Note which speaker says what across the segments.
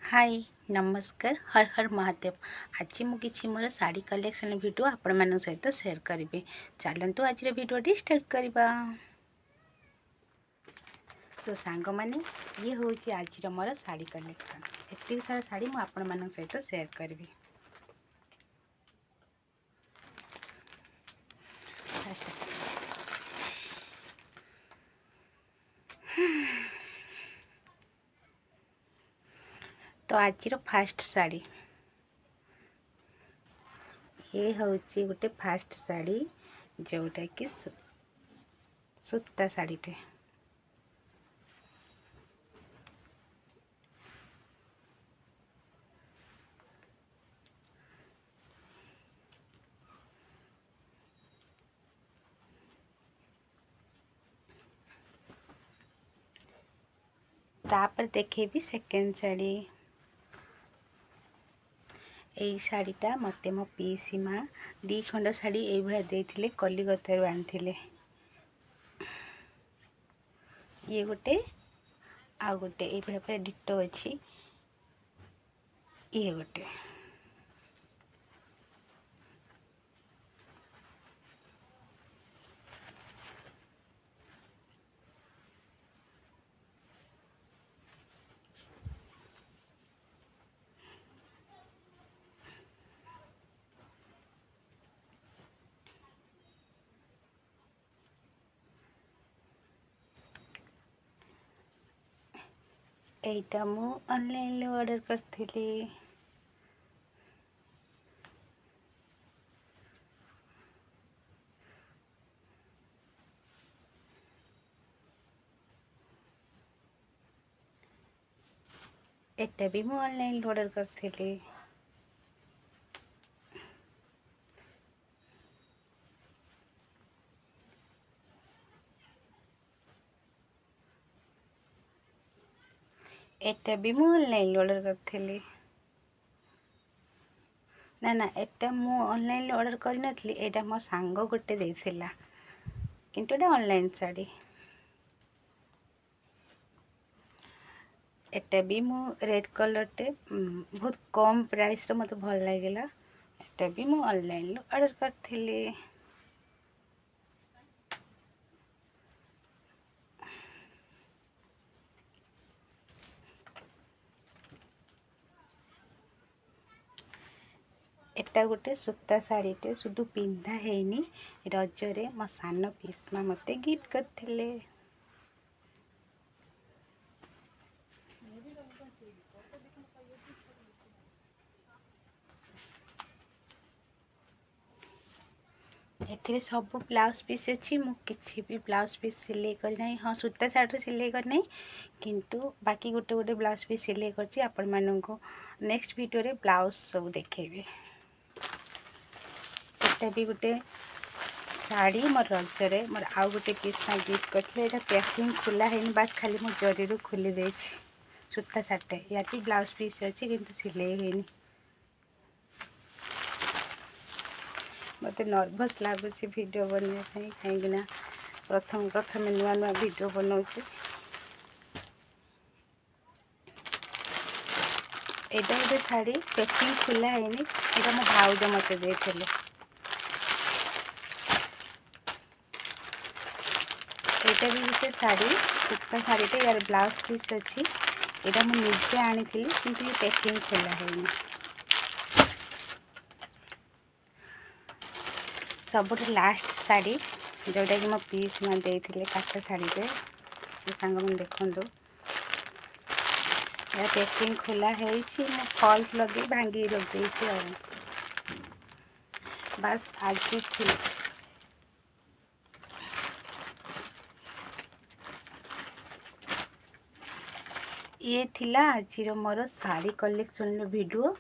Speaker 1: हाय नमस्कार हर हर महादेव। आज मुझे मोर साड़ी कलेक्शन वीडियो आपण मान सहित शेयर करी। चलतु आज वीडियो स्टार्ट करवा। तो सांग मैंने ये हूँ आज मोर साड़ी कलेक्शन। एत सारा साड़ी मुझे आपण मान सहित शेयर करी। तो आज फास्ट साड़ी ये हूँ गोटे फास्ट साड़ी जोटा कि सूता साड़ीटे। तापर देखेबी सेकेंड साड़ी। यही शाड़ीटा मत मो पीसी माँ दी खंड शाड़ी ये भाया देते कलिकतारू आनी। ये गोटे आ गोटे ये पूरा डिटो अच्छी। ये गोटे एटा मु ऑनलाइन ऑर्डर करथिली। एटा भी मु ऑनलाइन ऑर्डर करथिली। एटा भी मु ऑनलाइन ऑर्डर करथिली। ना ना एटा मु ऑनलाइन ऑर्डर कर नथली। एटा मो सांग गोटे देथिला किंतु एटा ऑनलाइन साड़ी। एटा भी मु रेड कलर टे बहुत कम प्राइस रो मते भल लागला। एटा भी मु ऑनलाइन ऑर्डर करथिली। एटा गोटे सूता साड़ीटे सुधु पिंधा हैनी। रजरे मो सान पीसमा मते गिफ्ट करथिले। एथिरे सब ब्लाउज पीस अच्छी। मु किसी भी ब्लाउज पीस सिलाई करना। हाँ सूता साड़ी सिलाई करना किंतु बाकी गोटे गोटे ब्लाउज पीस सिलाई करछि। आपण माननको नेक्स्ट वीडियो रे ब्लाउज सब देखेबी। एटा भी गोटे साड़ी मोर रजरे मोर आउ गोटे पीस में गिफ्ट करथिले। एटा पैकिंग खुला हैनी बास खाली मो जरी रो खुली देछि। सूता साड़ी यार भी ब्लाउज पीस अच्छी किंतु सिलाई हैनी। मत नर्भस लगुच वीडियो बनवाई कहीं प्रथम प्रथम नुआ नुआ वीडियो बनाऊँ। एटा गोटे साड़ी पैकिंग खुला हैनी। एटा मो भाउज मते देथिले। एटा भी गोटे साड़ी सूता साड़ीटे यार ब्लाउज पीस अच्छी। एटा मु निजे आनी किंतु ये पैकिंग खुला हैनी। सब लास्ट साड़ी जोटा कि मो पीस में देते काठ साड़ी रे सांग मैंने देखु या पैकिंग खुला है। फॉल्स लगे भांगी रखी बस आज थी। ये थिला आज मोर साड़ी कलेक्शन वीडियो।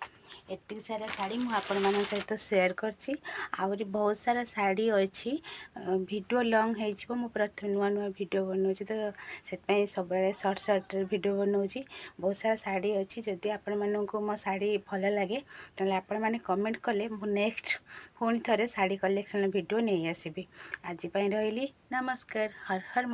Speaker 1: एतिक सारा साड़ी मु आपण मान सहित शेयर करछि। आउरी बहुत सारा साड़ी अच्छी। वीडियो लॉन्ग हो मु प्रथम नुआ नुआ वीडियो बनाऊँगी तो से सब सर्ट सर्ट वीडियो बनाऊँगी। बहुत सारा साड़ी अच्छी। जदि आपण माननको मो साड़ी भल लगे तो आपण मैंने कमेंट कले मु नेक्स्ट पुणी थे साड़ी कलेक्शन वीडियो नहीं आसबि। आज रही नमस्कार हर हर।